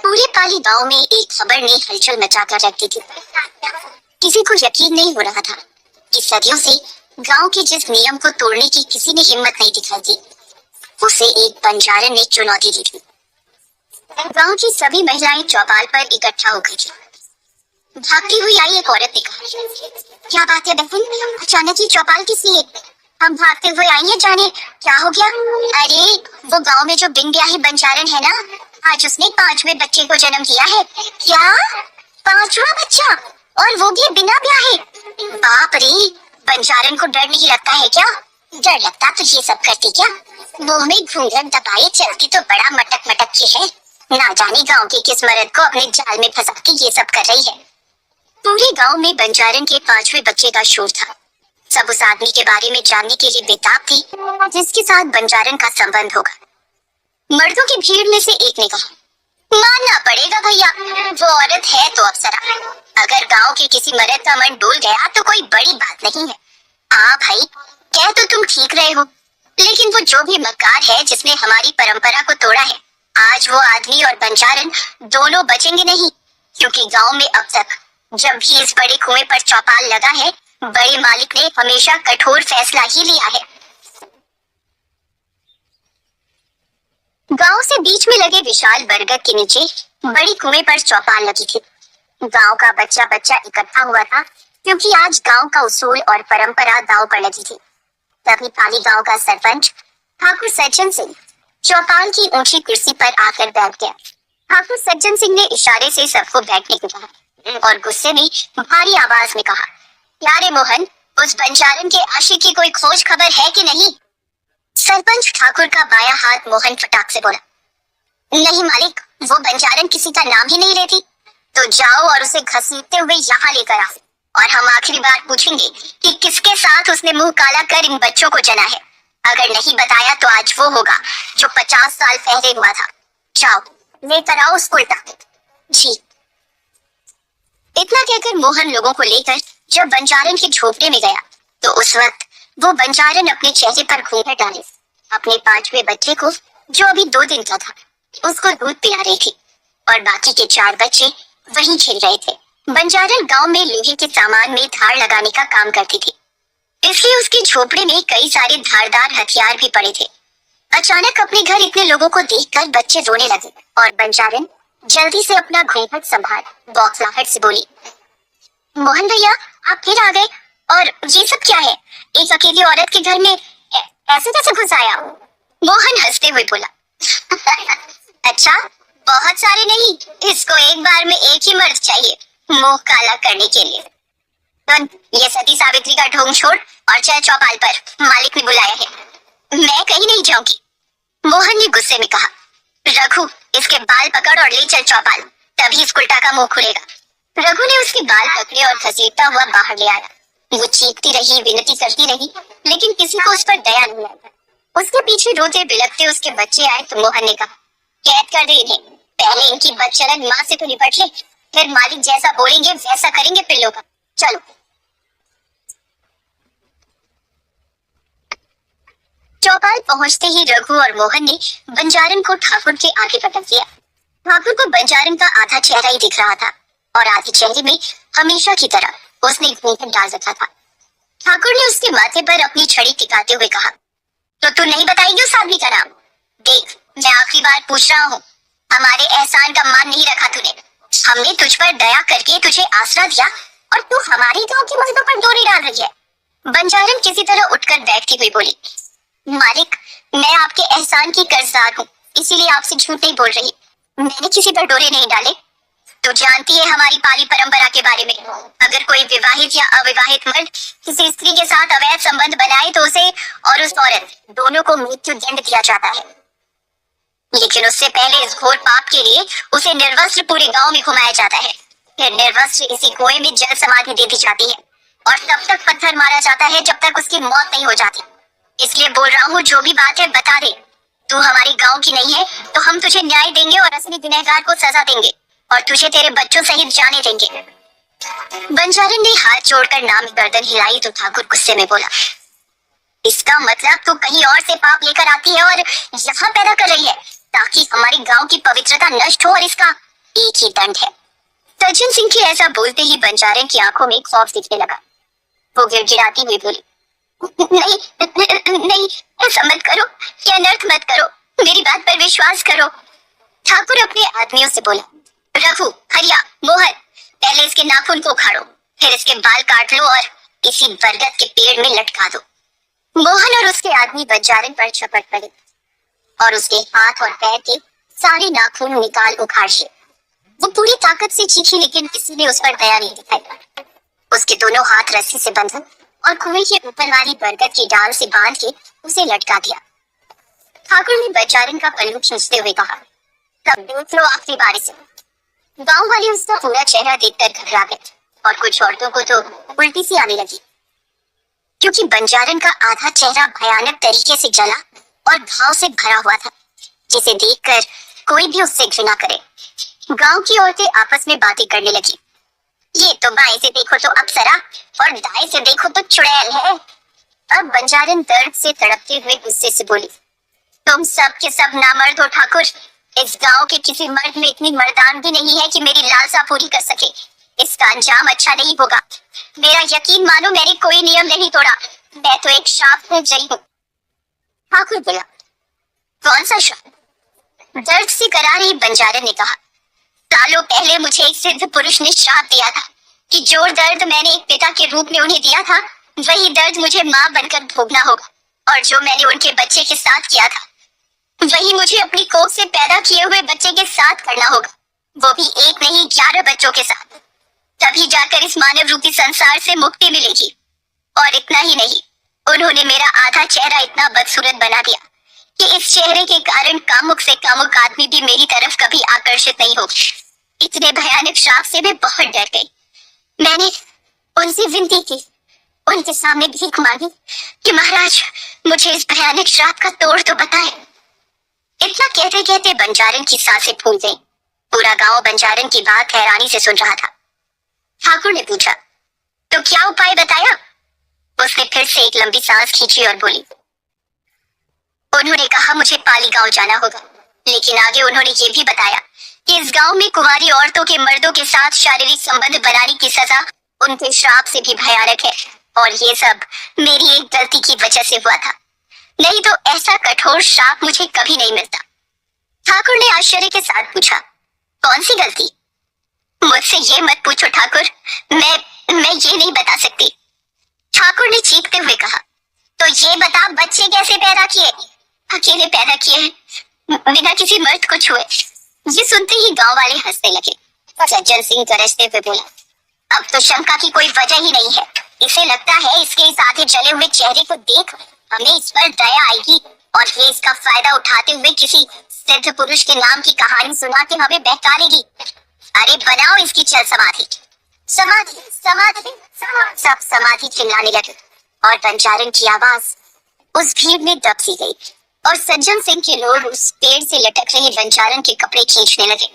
पूरे पाली गांव में एक खबर ने हलचल मचाकर रख दी थी। किसी को यकीन नहीं हो रहा था कि सदियों से गांव के जिस नियम को तोड़ने की किसी ने हिम्मत नहीं दिखाई थी, उसे एक बंजारन ने चुनौती दी थी। गांव की सभी महिलाएं चौपाल पर इकट्ठा हो गई थी। भागती हुई आई एक औरत ने कहा, क्या बात है बहन, अचानक ही चौपाल किस लिए? हम भागते हुए आई हैं, जाने क्या हो गया? अरे वो गांव में जो बिन ब्याही बंजारन है ना, आज उसने 5वें बच्चे को जन्म दिया है। क्या 5वां बच्चा, और वो भी बिना ब्याहे? बाप रे, बंजारन को डर नहीं लगता है क्या? डर लगता तो ये सब करती क्या? मुंह में घूंघट दबाए चलती तो बड़ा मटक मटक की है। ना जाने गांव के किस मर्द को अपने जाल में फंसा के ये सब कर रही है। पूरे गांव में बंजारन के 5वें बच्चे का शोर था। सब उस आदमी के बारे में जानने के लिए बेताब थी जिसके साथ बंजारन का संबंध होगा। मर्दों की भीड़ में से एक ने कहा, मानना पड़ेगा भैया, वो औरत है तो अप्सरा। अगर गांव के किसी मर्द का मन डोल गया तो कोई बड़ी बात नहीं है। हाँ भाई, कह तो तुम ठीक रहे हो, लेकिन वो जो भी मक्कार है जिसने हमारी परंपरा को तोड़ा है, आज वो आदमी और बंजारन दोनों बचेंगे नहीं, क्योंकि गांव में अब तक जब भी इस बड़े कुएं पर चौपाल लगा है, बड़े मालिक ने हमेशा कठोर फैसला ही लिया है। गांव से बीच में लगे विशाल बरगद के नीचे बड़ी कुएं पर चौपाल लगी थी। गांव का बच्चा बच्चा इकट्ठा हुआ था, क्योंकि आज गांव का उसूल और परंपरा दांव पर लगी थी। तभी पाली गांव का सरपंच ठाकुर सज्जन सिंह चौपाल की ऊंची कुर्सी पर आकर बैठ गया। ठाकुर सज्जन सिंह ने इशारे से सबको बैठने को कहा और गुस्से में भारी आवाज में कहा, प्यारे मोहन, उस बंजारन के आशिक की कोई खोज खबर है कि नहीं? सरपंच ठाकुर का बायां हाथ मोहन फटाक से बोला, नहीं मालिक, वो बंजारन किसी का नाम ही नहीं लेती। तो जाओ और उसे घसीटते हुए यहाँ लेकर आओ, और हम आखिरी बार पूछेंगे कि किसके साथ उसने मुंह काला कर इन बच्चों को जना है। अगर नहीं बताया तो आज वो होगा जो 50 साल पहले हुआ था। जाओ लेकर आओ उसको। जी। इतना कहकर मोहन लोगों को लेकर जब बंजारन के झोपड़े में गया, तो उस वक्त वो बंजारन अपने चेहरे पर घूंघट डाले अपने 5वें बच्चे को, जो अभी 2 दिन का था, उसको दूध पिला रही थी, और बाकी के 4 बच्चे वहीं खेल रहे थे। बंजारन गांव में लोहे के सामान में धार लगाने का काम करती थी, इसलिए उसके झोपड़े में कई सारे धारदार हथियार भी पड़े थे। अचानक अपने घर इतने लोगों को देखकर बच्चे रोने लगे, और बंजारन जल्दी से अपना घूंघट संभाल बौखलाहट से बोली, मोहन भैया, आप फिर आ गए, और ये सब क्या है? एक अकेली औरत के घर में ऐसे कैसे घुस आया? मोहन हंसते हुए बोला, अच्छा, बहुत सारे नहीं, इसको एक बार में एक ही मर्द चाहिए मुंह काला करने के लिए। तो ये सती सावित्री का ढोंग छोड़ और चल चौपाल पर, मालिक ने बुलाया है। मैं कहीं नहीं जाऊंगी, मोहन ने गुस्से में कहा। रघु, इसके बाल पकड़ और ले चल चौपाल, तभी इस उल्टा का मुंह खुलेगा। रघु ने उसके बाल पकड़े और घसीटता हुआ बाहर ले आया। वो चीखती रही, विनती करती रही, लेकिन किसी को उस पर दया नहीं आई। उसके पीछे रोते बिलखते उसके बच्चे आए तो मोहन ने कहा, कैद कर दे इन्हें, पहले इनकी बदचलन माँ से तो निपट ले, फिर मालिक जैसा बोलेंगे वैसा करेंगे पिल्लों का। चलो। चौपाल पहुंचते ही रघु और मोहन ने बंजारन को ठाकुर के आगे पटक दिया। ठाकुर को बंजारन का आधा चेहरा ही दिख रहा था, और आधे चेहरे में हमेशा की तरह उसने घूंघट डाल रखा था। ठाकुर ने उसके माथे पर अपनी छड़ी टिकाते हुए कहा, तो तू नहीं बताएगी उस आदमी का नाम? देख, मैं आखिरी बार पूछ रहा हूँ, हमारे एहसान का मान नहीं रखा तूने। हमने तुझ पर दया करके तुझे आसरा दिया, और तू हमारे गांव के मर्दों पर डोरी डाल रही है। बंजारन किसी तरह उठकर बैठती हुई बोली, मालिक, मैं आपके एहसान की कर्जदार हूँ, इसीलिए आपसे झूठ नहीं बोल रही। मैंने किसी पर डोरे नहीं डाले। तो जानती है हमारी पाली परंपरा के बारे में, अगर कोई विवाहित या अविवाहित मर्द किसी स्त्री के साथ अवैध संबंध बनाए तो उसे और उस औरत दोनों को मृत्यु दंड दिया जाता है। लेकिन उससे पहले इस घोर पाप के लिए उसे निर्वस्त्र पूरे गांव में घुमाया जाता है, फिर निर्वस्त्र इसी कुएं में जल समाधि दे दी जाती है, और तब तक पत्थर मारा जाता है जब तक उसकी मौत नहीं हो जाती। इसलिए बोल रहा हूँ, जो भी बात है बता दे। तू हमारी गांव की नहीं है तो हम तुझे न्याय देंगे और असली गुनहगार को सजा देंगे, और तुझे तेरे बच्चों सहित जाने देंगे। बंजारन ने हाथ जोड़कर नाम गर्दन हिलाई तो ठाकुर गुस्से में बोला, इसका मतलब तू कहीं और से पाप लेकर आती है और यहाँ पैदा कर रही है, ताकि हमारी हमारे गांव की पवित्रता नष्ट हो और इसका एक ही दंड है। सज्जन सिंह के ऐसा बोलते ही बंजारे की आंखों में खौफ दिखने लगा। वो गिड़गिड़ाती हुई बोली, नहीं नहीं, ऐसा मत करो, ये अनर्थ मत करो, मेरी बात पर विश्वास करो। ठाकुर अपने आदमियों से बोला, रघु, हरिया, मोहन, पहले इसके नाखून को उखाड़ो, फिर इसके बाल काट लो और किसी बरगद के पेड़ में लटका दो। मोहन और उसके आदमी बंजारन पर झपट पड़े और उसके हाथ और पैर के सारे नाखून निकाल उखाड़ लिए। वो पूरी ताकत से चीखी, लेकिन किसी ने उस पर दया नहीं दिखाई। उसके दोनों हाथ रस्सी से बंधन और कुएं के ऊपर वाली बरगद की डाल से बांध के उसे लटका दिया। ठाकुर ने बंजारन का पल्लू खींचते हुए कहा, तब देख लो आखिरी बारी से। गांव वाले उसका पूरा चेहरा देखकर घबरा गए और कुछ औरतों को तो उल्टी सी आने लगी, क्योंकि बंजारन का आधा चेहरा भयानक तरीके से जला और घाव से भरा हुआ था, जिसे देखकर कोई भी उससे घृणा करे। गांव की औरतें आपस में बातें करने लगी। ये तो बाएं से देखो तो अप्सरा और दाएं से देखो तो चुड़ैल है। अब बंजारन दर्द से तड़पते हुए गुस्से से बोली, तुम सब के सब नामर्द हो ठाकुर। इस गांव के किसी मर्द में इतनी मर्दानगी नहीं है कि मेरी लालसा पूरी कर सके। इसका अंजाम अच्छा नहीं होगा। मेरा यकीन मानो, मैंने कोई नियम नहीं तोड़ा, मैं तो एक श्राप में जई हूँ। ठाकुर बोला, कौन सा श्राप? दर्द से करा रही बंजारन ने कहा, सालों पहले मुझे एक सिद्ध पुरुष ने श्राप दिया था कि जो दर्द मैंने एक पिता के रूप में उन्हें दिया था, वही दर्द मुझे माँ बनकर भोगना होगा, और जो मैंने उनके बच्चे के साथ किया था, वही मुझे अपनी कोख से पैदा किए हुए बच्चे के साथ करना होगा, वो भी एक नहीं 11 बच्चों के साथ। तभी जाकर इस मानव रूपी संसार से मुक्ति मिलेगी। और इतना ही नहीं, उन्होंने मेरा आधा चेहरा इतना बदसूरत बना दिया कि इस चेहरे के कारण कामुक से कामुक आदमी भी मेरी तरफ कभी आकर्षित नहीं होगा। इतने भयानक श्राप से मैं बहुत डर गई। मैंने उनसे विनती की, उनके सामने भीख मांगी कि महाराज मुझे इस भयानक श्राप का तोड़ तो बताएं। इतना कहते कहते बंजारन की सांसें फूल गईं। पूरा गांव बंजारन की बात हैरानी से सुन रहा था। ठाकुर ने पूछा, तो क्या उपाय बताया? उसने फिर से एक लंबी सांस खींची और बोली, उन्होंने कहा मुझे पाली गांव जाना होगा, लेकिन आगे उन्होंने ये भी बताया कि इस गांव में कुंवारी औरतों के मर्दों के साथ शारीरिक संबंध बनाने की सजा उनके श्राप से भी भयानक है, और ये सब मेरी एक गलती की वजह से हुआ था, नहीं तो ऐसा कठोर श्राप मुझे कभी नहीं मिलता। ठाकुर ने आश्चर्य के साथ पूछा, कौन सी गलती? मुझसे ये मत पूछो ठाकुर, मैं ये नहीं बता सकती। ठाकुर ने चीखते हुए कहा, तो ये बता बच्चे कैसे पैदा किए? अकेले पैदा किए हैं, बिना किसी मर्द को छुए। ये सुनते ही गांव वाले हंसने लगे। सज्जन सिंह गरजते हुए बोला, अब तो शंका की कोई वजह ही नहीं है। इसे लगता है इसके इस आधे जले हुए चेहरे को देख हमें इस पर दया आएगी और ये इसका फायदा उठाते हुए किसी सिद्ध पुरुष के नाम की कहानी सुना के हमें बहकानेगी। अरे बनाओ इसकी चल समाधि। समाधि समाधि सब समाधि चिल्लाने लगे और बंजारन की आवाज उस भीड़ में दब सी गई और सज्जन सिंह के लोग उस पेड़ से लटक रहे बंजारन के कपड़े खींचने लगे।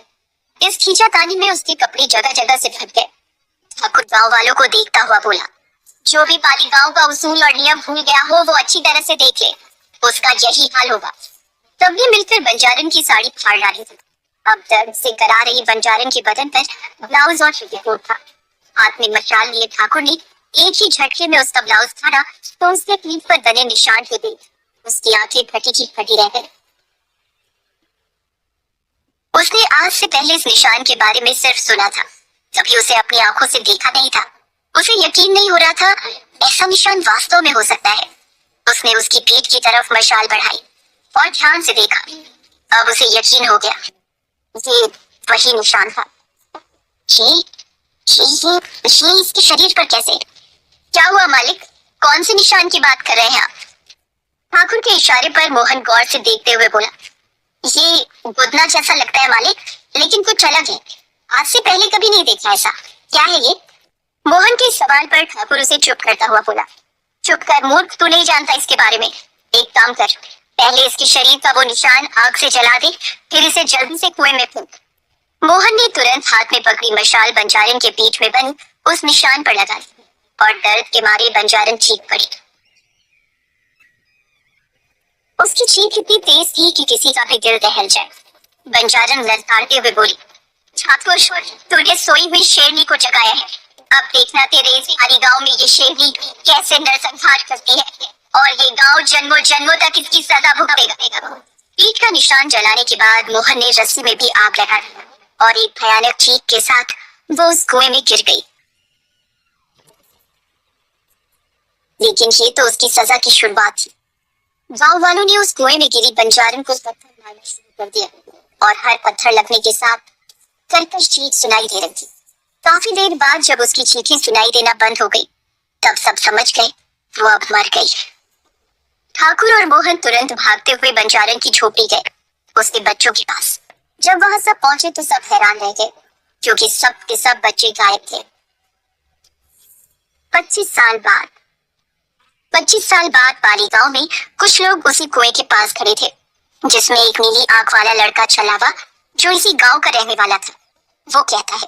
इस खींचातानी में उसके कपड़े जगह जगह से फट गए। ठाकुर गांव वालों को देखता हुआ बोला, जो भी पाली गांव का उसूल और नियम भूल गया हो वो अच्छी तरह से देख ले, उसका यही हाल होगा। सबने मिलकर बंजारन की साड़ी फाड़ डाली थी। अब दर्द से करा रही बंजारन के बदन पर ब्लाउज और पेटीकोट था। हाथ में मशाल लिए ठाकुर ने एक ही झटके में उसका ब्लाउज फाड़ा तो उसके पीठ पर बने निशान को देख उसकी आंखें फटी की फटी रह गई। उसने आज से पहले इस निशान के बारे में सिर्फ सुना था, कभी उसे अपनी आंखों से देखा नहीं था। उसे यकीन नहीं हो रहा था ऐसा निशान वास्तव में हो सकता है। उसने उसकी पीठ की तरफ मशाल बढ़ाई और ध्यान से देखा। अब उसे यकीन हो गया, ये वही निशान था। ये इसके शरीर पर कैसे? क्या हुआ मालिक, कौन से निशान की बात कर रहे हैं आप? ठाकुर के इशारे पर मोहन गौर से देखते हुए बोला, ये गुदना जैसा लगता है मालिक, लेकिन कुछ अलग है। आज से पहले कभी नहीं देखा ऐसा। क्या है ये? मोहन के सवाल पर ठाकुर उसे चुप करता हुआ बोला, चुप कर मूर्ख, तू नहीं जानता इसके बारे में। एक काम कर, पहले इसके शरीर का वो निशान आग से जला दे, फिर इसे जल्दी से कुएं में फेंक। मोहन ने तुरंत हाथ में पकड़ी मशाल बंजारन के पीठ में बनी उस निशान पर लगा दी और दर्द के मारे बंजारन चीख पड़ी। उसकी चीख इतनी तेज थी कि किसी का भी दिल दहल जाए। बंजारन ललकारते हुए बोली, ठाकुर, तूने सोई हुई शेरनी को जगाया है। अब देखना तेरे इस हरी गांव में ये शेरनी कैसे नरसंहार करती है और ये गांव जन्मों जन्मों तक इसकी सजा भुगतेगा। पीठ का निशान जलाने के बाद मोहन ने रस्सी में भी आग लगा दी और एक भयानक चीख के साथ वो उस कुएं में गिर गई। लेकिन ये तो उसकी सजा की शुरुआत थी। गांव वालों ने उस कुएं में गिरी बंजारन को पत्थर मारना शुरू कर दिया और हर पत्थर लगने के साथ कर्कश चीख सुनाई दे रही थी। काफी देर बाद जब उसकी चीखें सुनाई देना बंद हो गई, तब सब समझ गए वो अब मर गई। ठाकुर और मोहन तुरंत भागते हुए बंजारन की झोपड़ी गए, उसके बच्चों के पास। जब वहां सब पहुंचे तो सब हैरान रह गए, क्योंकि सब के सब बच्चे गायब थे। 25 साल बाद पाली गांव में कुछ लोग उसी कुएं के पास खड़े थे, जिसमें एक नीली आंख वाला लड़का छलावा, जो इसी गांव का रहने वाला था। वो कहता है,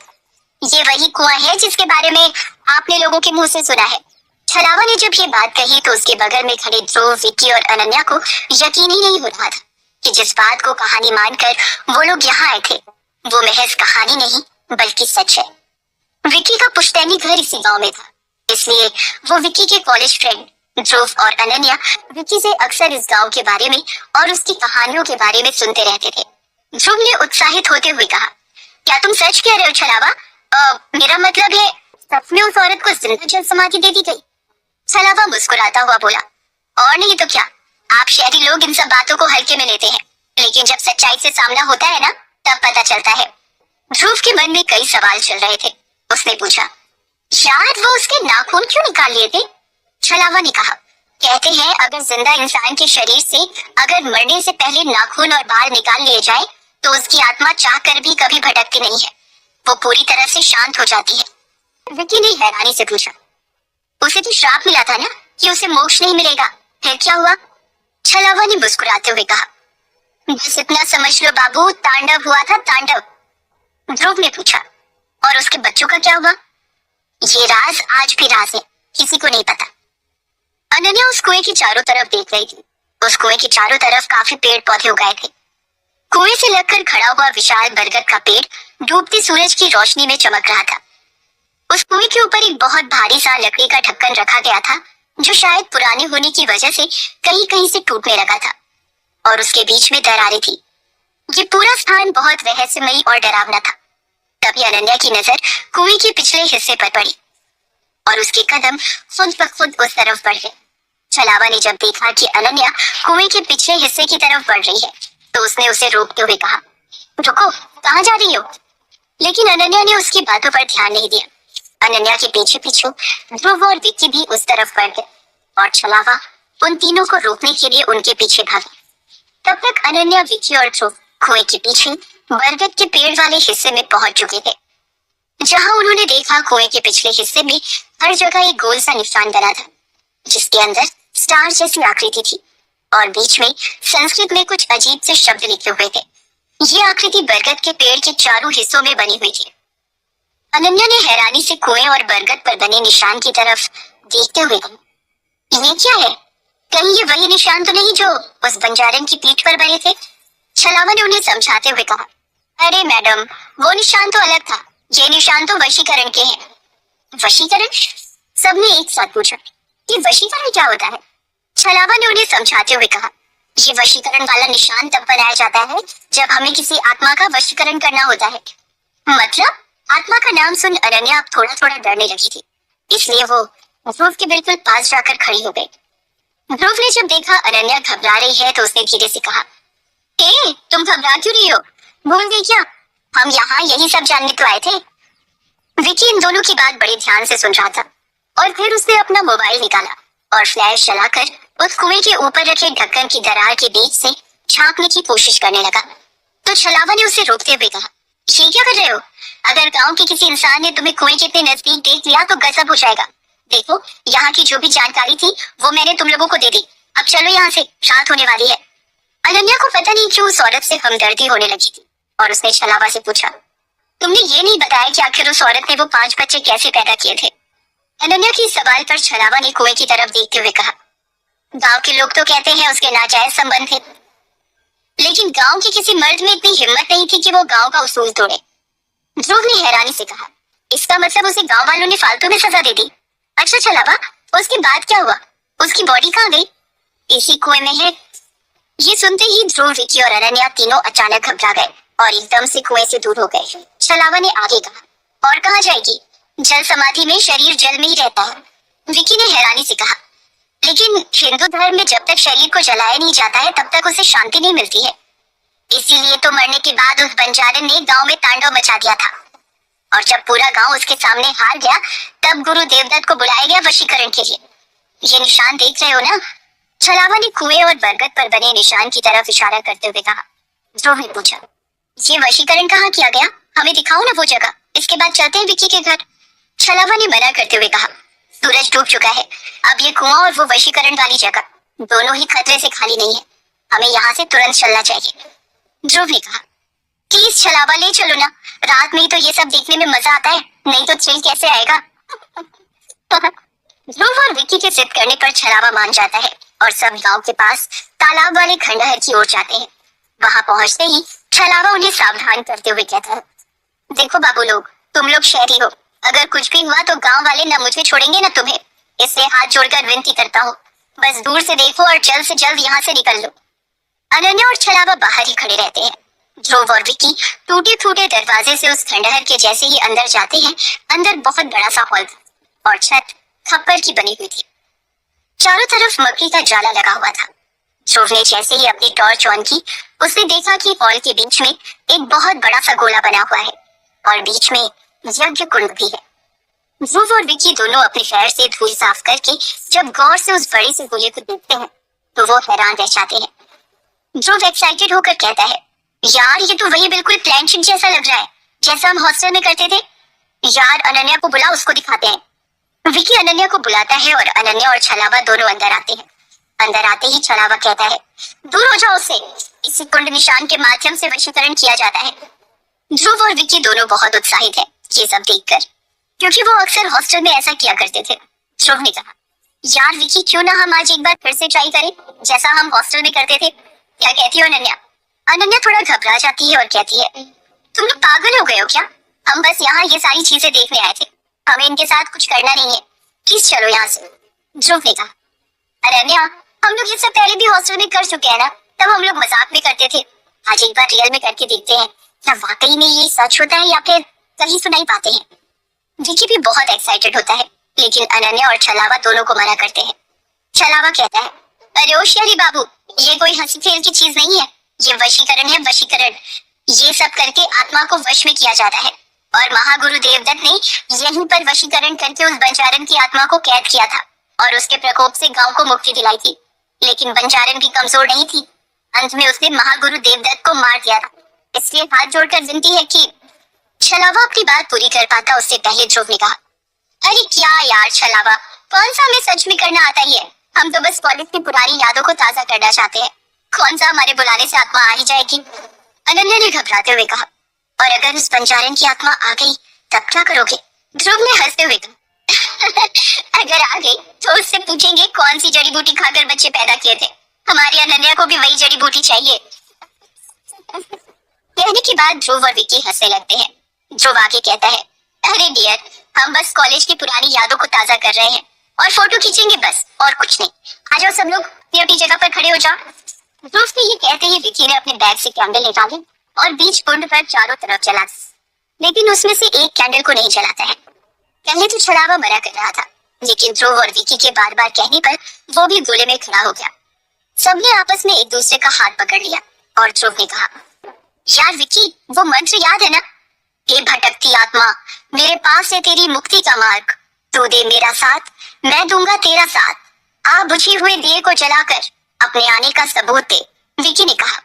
ये वही कुआं है जिसके बारे में आपने लोगों के मुंह से सुना है। छलावा ने जब ये बात कही तो उसके बगल में खड़े ध्रुव, विक्की और अनन्या को यकीन ही नहीं हो रहा था कि जिस बात को कहानी मानकर वो लोग यहाँ आए थे, वो महज कहानी नहीं बल्कि सच है। विक्की का पुश्तैनी घर इसी गांव में था, इसलिए वो विक्की के कॉलेज फ्रेंड ध्रुव और अनन्या विक्की से अक्सर इस गांव के बारे में और उसकी कहानियों के बारे में सुनते रहते थे। ध्रुव ने उत्साहित होते हुए कहा, क्या तुम सच कह रहे हो छलावा? मेरा मतलब है सच में उस औरत को जिंदा जल समाधि दे दी गई? छलावा मुस्कुराता हुआ बोला, और नहीं तो क्या, आप शहरी लोग इन सब बातों को हल्के में लेते हैं, लेकिन जब सच्चाई से सामना होता है ना, तब पता चलता है। ध्रुव के मन में कई सवाल चल रहे थे। उसने पूछा, शायद वो उसके नाखून क्यों निकाल लिए थे? छलावा ने कहा, कहते हैं अगर जिंदा इंसान के शरीर से अगर मरने से पहले नाखून और बाल निकाल लिए जाए तो उसकी आत्मा चाह कर भी कभी भटकती नहीं है, वो पूरी तरह से शांत हो जाती है। विक्की ने हैरानी से पूछा, उसे तो श्राप मिला था ना कि उसे मोक्ष नहीं मिलेगा, फिर क्या हुआ? छलावा ने मुस्कुराते हुए कहा, बस इतना समझ लो बाबू, तांडव हुआ था, तांडव। ध्रुव ने पूछा, और उसके बच्चों का क्या हुआ? ये राज आज भी राज है, किसी को नहीं पता। अनन्या उस कुएं के चारों तरफ देख रही थी। उस कुएं के चारों तरफ काफी पेड़ पौधे उगाए थे। कुएं से लगकर खड़ा हुआ विशाल बरगद का पेड़ डूबते सूरज की रोशनी में चमक रहा था। उस कुएं के ऊपर एक बहुत भारी सा लकड़ी का ढक्कन रखा गया था, जो शायद पुराने होने की वजह से कहीं कहीं से टूटने लगा था, और उसके बीच में दरारें थी। ये पूरा स्थान बहुत रहस्यमयी और डरावना था। तभी अनन्या की नजर कुएं के पिछले हिस्से पर पड़ी और उसके कदम खुद ब खुद उस तरफ बढ़ गए। छलावा ने जब देखा कि अनन्या कुएं के पिछले हिस्से की तरफ बढ़ रही है, तो उसने उसे रोकते हुए कहा, रुको, कहाँ जा रही हो? लेकिन अनन्या ने उसकी बातों पर ध्यान नहीं दिया। अनन्या के पीछे पीछे ध्रुव और विक्की भी उस तरफ बढ़ गए और छलावा उन तीनों को रोकने के लिए उनके पीछे भागा। तब तक अनन्या, विक्की और ध्रुव कुएं के पीछे बरगद के पेड़ वाले हिस्से में पहुंच चुके थे, जहां उन्होंने देखा कुएं के पिछले हिस्से में हर जगह एक गोल सा निशान बना था, जिसके अंदर स्टार जैसी आकृति थी और बीच में संस्कृत में कुछ अजीब से शब्द लिखे हुए थे। ये आकृति बरगद के पेड़ के चारों हिस्सों में बनी हुई थी। अनन्या ने हैरानी से कुएं और बरगद पर बने निशान की तरफ देखते हुए कहा, ये क्या है? कहीं ये वही निशान तो नहीं जो उस बंजारन की पीठ पर बने थे? छलावा ने उन्हें समझाते हुए कहा, अरे मैडम, वो निशान तो अलग था, ये निशान तो वशीकरण के हैं। वशीकरण? सबने एक साथ पूछा, ये वशीकरण क्या होता है? छलावा ने उन्हें समझाते हुए कहा, ये वशीकरण वाला निशान तब बनाया जाता है जब हमें किसी आत्मा का वशीकरण करना होता है। मतलब? आत्मा का नाम सुन अनन्या अब थोड़ा थोड़ा डरने लगी थी, इसलिए वो ध्रुव के बिल्कुल पास जाकर खड़ी हो गई। ध्रुव ने जब देखा अनन्या घबरा रही है तो उसने धीरे से कहा, तुम घबरा क्यों रही हो? भूल गई क्या? हम यहाँ यही सब जानने तो आए थे। विकी इन दोनों की बात बड़े ध्यान से सुन रहा था और फिर उसने अपना मोबाइल निकाला और फ्लैश जलाकर उस कुएं के ऊपर रखे ढक्कन की दरार के बीच से झांकने की कोशिश करने लगा। तो छलावा ने उसे रोकते हुए कहा, ये क्या कर रहे हो? अगर गांव के किसी इंसान ने तुम्हें कुएं के इतने नजदीक देख लिया तो गजब हो जाएगा। देखो, यहाँ की जो भी जानकारी थी वो मैंने तुम लोगों को दे दी। अब चलो यहाँ से, रात होने वाली है। अनन्या को पता नहीं क्यों उस औरत से हमदर्दी होने लगी थी और उसने छलावा से पूछा, तुमने ये नहीं बताया कि आखिर उस औरत ने वो 5 बच्चे कैसे पैदा किए थे? अनन्या के सवाल पर छलावा ने कुएं की तरफ देखते हुए कहा, गांव के लोग तो कहते हैं उसके नाजायज संबंध थे। लेकिन गांव के किसी मर्द में इतनी हिम्मत नहीं थी कि वो गांव का उसूल तोड़े। ध्रुव ने हैरानी से कहा, इसका मतलब उसे गांव वालों ने फालतू में सजा दे दी? अच्छा छलावा, उसके बाद क्या हुआ? उसकी बॉडी कहाँ गई? इसी कुएं में है। ये सुनते ही ध्रुव, विकी और अनन्या तीनों अचानक घबरा गए और एकदम से कुएं से दूर हो गए। छलावा ने आगे कहा, और कहाँ जाएगी? जल समाधि में शरीर जल में ही रहता है। विकी ने हैरानी से कहा, लेकिन हिंदू धर्म में जब तक शरीर को जलाया नहीं जाता है तब तक उसे शांति नहीं मिलती है। इसीलिए तो मरने के बाद उस बंजारन ने गांव में तांडव मचा दिया था, और जब पूरा गांव उसके सामने हार गया तब गुरु देवदत्त को बुलाया गया वशीकरण के लिए। ये निशान देख रहे हो ना? छलावा ने कुएं और बरगद पर बने निशान की तरफ इशारा करते हुए कहा। ध्रुव ने पूछा, ये वशीकरण कहाँ किया गया? हमें दिखाओ ना वो जगह, इसके बाद चलते हैं विक्की के घर। छलावा ने मना करते हुए कहा, सूरज डूब चुका है, अब ये कुआं और वो वशीकरण वाली जगह दोनों ही खतरे से खाली नहीं है, हमें यहाँ से तुरंत चलना चाहिए। ध्रुव ने कहा, प्लीज छलावा ले चलो ना, रात में ही तो ये सब देखने में मजा आता है, नहीं तो थ्रिल कैसे आएगा? ध्रुव और विक्की के जिद करने पर छलावा मान जाता है और सब गांव के पास तालाब वाले खंडहर की ओर जाते हैं। वहां पहुंचते ही छलावा उन्हें सावधान करते हुए कहता है, देखो बाबू लोग, तुम लोग शहरी हो, अगर कुछ भी हुआ तो गांव वाले न मुझे छोड़ेंगे न तुम्हें, इसलिए हाथ जोड़कर विनती करता हूँ, बस दूर से देखो और जल्द से जल्द यहाँ से निकल लो। अनन्या और छलावा बाहर ही खड़े रहते हैं। ध्रुव और विक्की टूटे फूटे दरवाजे से उस खंडहर के जैसे ही अंदर जाते हैं, अंदर बहुत बड़ा सा हॉल था और छत खप्पर की बनी हुई थी। चारों तरफ मकड़ी का जाला लगा हुआ था। ध्रुव ने जैसे ही अपनी टॉर्च ऑन की, उसने देखा कि हॉल के बीच में एक बहुत बड़ा सा गोला बना हुआ है और बीच में यज्ञ कुंड भी है। ध्रुव और विक्की दोनों अपने पैर से धूल साफ करके जब गौर से उस बड़े से गोले को देखते हैं तो वो हैरान रह जाते हैं। ध्रुव एक्साइटेड होकर कहता है, यार ये तो वही बिल्कुल प्लानशीट जैसा लग रहा है जैसा हम हॉस्टल में करते थे। यार अनन्या को बुला, उसको दिखाते हैं। विक्की अनन्या को बुलाता है और अनन्या और छलावा दोनों अंदर आते हैं। अंदर आते ही छलावा कहता है, दूर हो जाओ उससे, इसी कुंड निशान के माध्यम से वशीकरण किया जाता है। ध्रुव और विक्की दोनों बहुत उत्साहित है ये सब देखकर, क्योंकि वो अक्सर हॉस्टल में ऐसा किया करते थे। ध्रुव ने कहा, यार विक्की, क्यों ना हम आज एक बार फिर से ट्राई करें जैसा हम हॉस्टल में करते थे, क्या कहती हो अनन्या? अनन्या थोड़ा घबरा जाती है और कहती है, तुम लोग पागल हो गए हो क्या? हम बस यहाँ ये सारी चीजें देखने आए थे, हमें इनके साथ कुछ करना नहीं है, प्लीज चलो यहाँ से। ध्रुव ने कहा, अनन्या, हम लोग ये सब पहले भी हॉस्टल में कर चुके हैं ना, तब हम लोग मजाक में करते थे, आज एक बार रियल में करके देखते हैं क्या वाकई में ये सच होता है या फिर कहीं सुनाई पाते हैं। विक्की भी बहुत एक्साइटेड होता है, लेकिन अनन्या और छलावा दोनों को मना करते हैं। छलावा कहता है, अरे होशियारी बाबू, ये कोई हंसी खेल की चीज नहीं है, ये वशीकरण है, वशीकरण। ये सब करके आत्मा को वश में किया जाता है और महागुरु देवदत्त ने यहीं पर वशीकरण करके उस बंजारन की आत्मा को कैद किया था और उसके प्रकोप से गांव को मुक्ति दिलाई थी। लेकिन बंजारन भी कमजोर नहीं थी, अंत में उसने महागुरु देवदत्त को मार दिया था। इसलिए हाथ जोड़कर विनती है कि छलावा अपनी बात पूरी कर पाता उससे पहले ध्रुव ने कहा, अरे क्या यार छलावा, कौन सा हमें सच में करना आता ही है, हम तो बस कॉलेज की पुरानी यादों को ताजा करना चाहते हैं, कौन सा हमारे बुलाने से आत्मा आ ही जाएगी। अनन्या ने घबराते हुए कहा, और अगर उस बंजारन की आत्मा आ गई तब क्या करोगे? ध्रुव ने हंसते हुए कहा, अगर आ गई तो उससे पूछेंगे कौन सी जड़ी बूटी खाकर बच्चे पैदा किए थे, हमारी अनन्या को भी वही जड़ी बूटी चाहिए। कहने के बाद ध्रुव और विक्की हंसने लगते हैं। ध्रुव आगे कहता है, अरे डियर, हम बस कॉलेज की पुरानी यादों को ताजा कर रहे हैं और फोटो खींचेंगे बस, और कुछ नहीं। आ जाओ सब लोग अपनी जगह पर खड़े हो जाओ। ध्रुव ने ये कहते ही विक्की ने अपने बैग से कैंडल निकाले और बीच कुंड पर चारों तरफ जला, लेकिन उसमें से एक कैंडल को नहीं जलाता है। पहले तो छलावा मना कर रहा था, लेकिन ध्रुव और विक्की के बार बार कहने पर वो भी गोले में खड़ा हो गया। सबने आपस में एक दूसरे का हाथ पकड़ लिया और ध्रुव ने कहा, यार विक्की, वो मंत्र याद है ना? हे भटकती आत्मा, मेरे पास है तेरी मुक्ति का मार्ग, तू दे मेरा साथ, मैं दूंगा तेरा साथ, आ बुझे हुए दिए को जलाकर अपने आने का सबूत दे। विक्की ने कहा,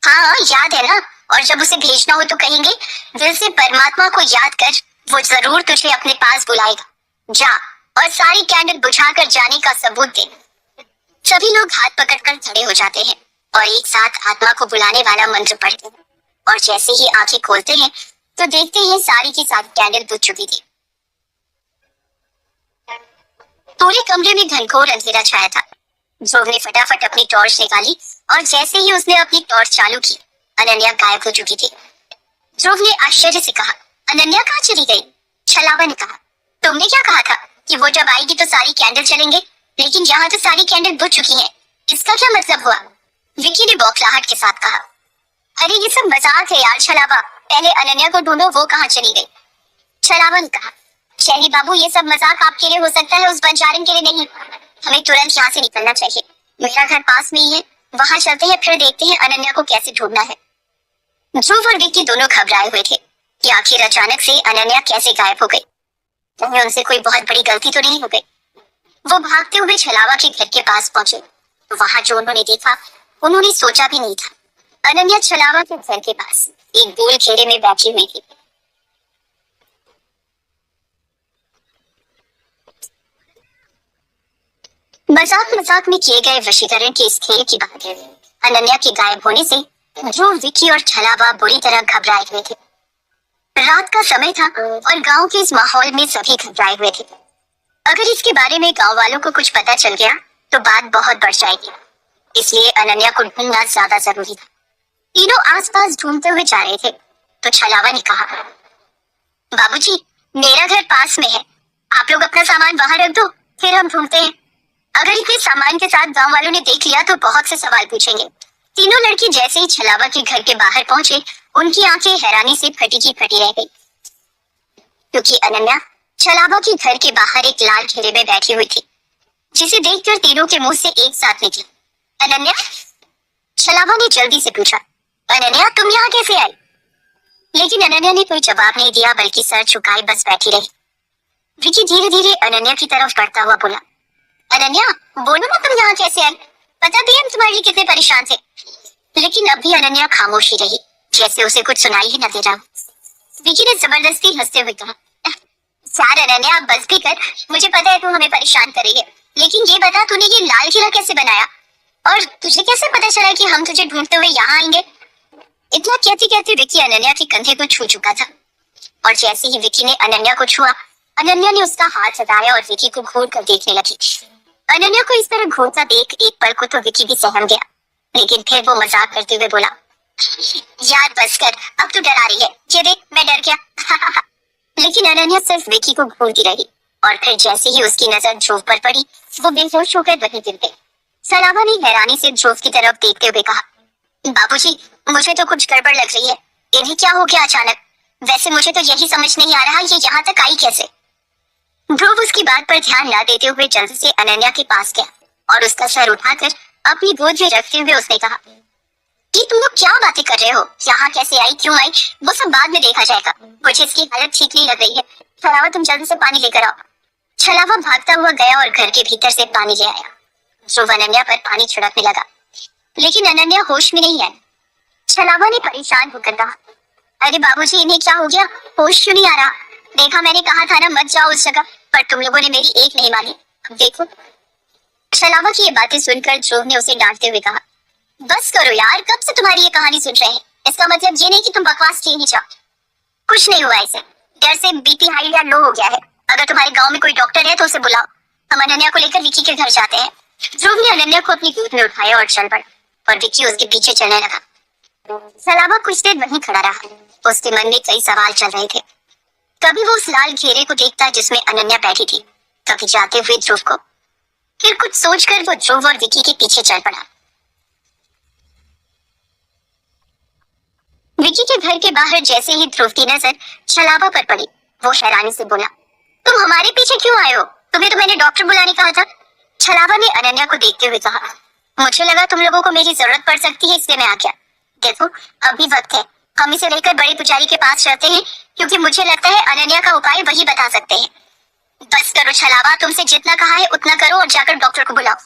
हाँ याद है ना, और जब उसे भेजना हो तो कहेंगे दिल से परमात्मा को याद कर, वो जरूर तुझे अपने पास बुलाएगा, जा और सारी कैंडल बुझाकर जाने का सबूत दे। सभी लोग हाथ पकड़कर खड़े हो जाते हैं और एक साथ आत्मा को बुलाने वाला मंत्र पढ़ते हैं, और जैसे ही आंखें खोलते हैं तो देखते हैं सारी की सारी कैंडल बुझ चुकी थी। पूरे कमरे में घनघोर अंधेरा छाया था। ध्रुव ने फटाफट अपनी टॉर्च निकाली और जैसे ही उसने अपनी टॉर्च चालू की, अनन्या गायब हो चुकी थी। ध्रुव ने आश्चर्य से कहा, अनन्या कहाँ चली गई? छलावा ने कहा, तुमने क्या कहा था कि वो जब आएगी तो सारी कैंडल चलेंगे, लेकिन यहाँ तो सारी कैंडल बुझ चुकी हैं। इसका क्या मतलब हुआ? विकी ने बौखलाहट के साथ कहा, अरे ये सब मजाक है यार छलावा, पहले अनन्या को ढूंढो, वो कहाँ चली गई? छलावा ने कहा, शहरी बाबू ये सब मजाक आपके लिए हो सकता है, उस बंजारन के लिए नहीं। हमें तुरंत यहाँ से निकलना चाहिए। मेरा घर पास में ही है, वहां चलते हैं, फिर देखते हैं अनन्या को कैसे ढूंढना है। ध्रुव और विक्की दोनों घबराए हुए थे कि आखिर अचानक से अनन्या कैसे गायब हो गई। कहीं उनसे कोई बहुत बड़ी गलती तो नहीं हो गई। वो भागते हुए छलावा के घर के पास पहुंचे। वहां जो उन्होंने देखा उन्होंने सोचा भी नहीं था। अनन्या छलावा के घर के पास एक गोल घेरे में बैठी हुई थी। मजाक मजाक में किए गए वशीकरण के इस खेल की बात है। अनन्या के गायब होने से ध्रुव, विक्की और छलावा बुरी तरह घबराए हुए थे। रात का समय था और गांव के इस माहौल में सभी घबराए हुए थे। अगर इसके बारे में गांव वालों को कुछ पता चल गया तो बात बहुत बढ़ जाएगी, इसलिए अनन्या को ढूंढना ज्यादा जरूरी था। तीनों आसपास ढूंढते हुए जा रहे थे तो छलावा ने कहा, बाबूजी मेरा घर पास में है, आप लोग अपना सामान वहां रख दो, फिर हम ढूंढते हैं। अगर इतने सामान के साथ गांव वालों ने देख लिया तो बहुत से सवाल पूछेंगे। तीनों लड़के जैसे ही छलावा के घर के बाहर पहुंचे, उनकी आंखें हैरानी से फटी की फटी रह गई, क्योंकि अनन्या छलावा के घर के बाहर एक लाल घेरे में बैठी हुई थी, जिसे देखकर तीनों के मुंह से एक साथ निकला, अनन्या? छलावा ने जल्दी से पूछा, अनन्या तुम यहाँ कैसे आई? लेकिन अनन्या ने कोई जवाब नहीं दिया, बल्कि सर झुकाए बस बैठी रही। विकी धीरे धीरे अनन्या की तरफ बढ़ता हुआ बोला, अनन्या बोलो ना तुम यहाँ कैसे आई? पता भी हम तुम्हारे लिए कितने परेशान थे। लेकिन अब भी अनन्या खामोशी रही, जैसे उसे कुछ सुनाई ही न दे रहा। विकी ने जबरदस्ती हंसते हुए कहा, यार अनन्या अब बस भी कर, मुझे पता है तू हमें परेशान कर रही है, लेकिन ये बता तूने ये लाल किला कैसे बनाया और तुझे कैसे पता चला कि हम तुझे ढूंढते हुए यहाँ आएंगे? इतना कहते कहते विकी अनन्या के कंधे को छू चुका था और जैसे ही विकी ने अनन्या को छुआ, अनन्या ने उसका हाथ हटाया और विकी को घूर कर देखने लगी। अनन्या को इस तरह घूरता देख एक पल को तो विकी भी सहम गया, लेकिन फिर वो मजाक करते हुए बोला, यार बस कर, अब तू डरा रही है, ये देख मैं डर गया। लेकिन अनन्या सिर्फ विकी को घूरती रही और फिर जैसे ही उसकी नजर ध्रुव पर पड़ी, वो बेहोश होकर वहीं गिर गई। छलावा ने हैरानी से ध्रुव की तरफ देखते हुए कहा, बाबूजी मुझे तो कुछ गड़बड़ लग रही है, इन्हें क्या हो गया अचानक? वैसे मुझे तो यही समझ नहीं आ रहा ये यहाँ तक आई कैसे? ध्रुव उसकी बात पर ध्यान न देते हुए जल्दी से अनन्या के पास गया और उसका सर उठाकर अपनी गोद में रखते हुए उसने कहा, कि तुम लोग क्या बातें कर रहे हो? यहाँ कैसे आई, क्यों आई, वो सब बाद में देखा जाएगा, मुझे इसकी हालत ठीक नहीं लग रही है। छलावा तुम जल्दी से पानी लेकर आओ। छलावा भागता हुआ गया और घर के भीतर से पानी ले आया। ध्रुव अनन्या पर पानी छिड़कने लगा, लेकिन अनन्या होश में नहीं आई। छलावा ने परेशान होकर कहा, अरे बाबूजी इन्हें क्या हो गया, होश क्यों नहीं आ रहा? देखा मैंने कहा था ना मत जाओ उस जगह, पर तुम लोगों ने मेरी एक नहीं मानी। अब देखो। छलावा की ये बातें सुनकर ध्रुव ने उसे डांटते हुए कहा, बस करो यार, कब से तुम्हारी ये कहानी सुन रहे हैं, इसका मतलब ये नहीं कि तुम बकवास किए नहीं चाहो। कुछ नहीं हुआ इसे, डर से बीपी हाई या लो हो गया है। अगर तुम्हारे गांव में कोई डॉक्टर है तो उसे बुलाओ, हम अनन्या को लेकर विकी के घर जाते हैं। ध्रुव ने अनन्या को अपनी गोद में उठाया और चल पड़ा और विकी उसके पीछे चलने लगा। छलावा कुछ देर वहीं खड़ा रहा, उसके मन में कई सवाल चल रहे थे। कभी वो उस लाल घेरे को देखता जिसमें अनन्या बैठी थी, कभी जाते हुए ध्रुव को। फिर कुछ सोचकर वो ध्रुव और विकी के पीछे चल पड़ा। विकी के घर के बाहर जैसे ही ध्रुव की नजर छलावा पर पड़ी, वो हैरानी से बोला, तुम हमारे पीछे क्यों आए हो? तुम्हें तो मैंने डॉक्टर बुलाने कहा था। छलावा ने अनन्या को देखते हुए कहा, मुझे लगा तुम लोगों को मेरी जरूरत पड़ सकती है, इसलिए मैं आ गया। देखो अभी वक्त है, हम इसे लेकर बड़े पुजारी के पास चलते हैं, क्योंकि मुझे लगता है अनन्या का उपाय वही बता सकते हैं। बस करो छलावा, तुमसे जितना कहा है उतना करो और जाकर डॉक्टर को बुलाओ।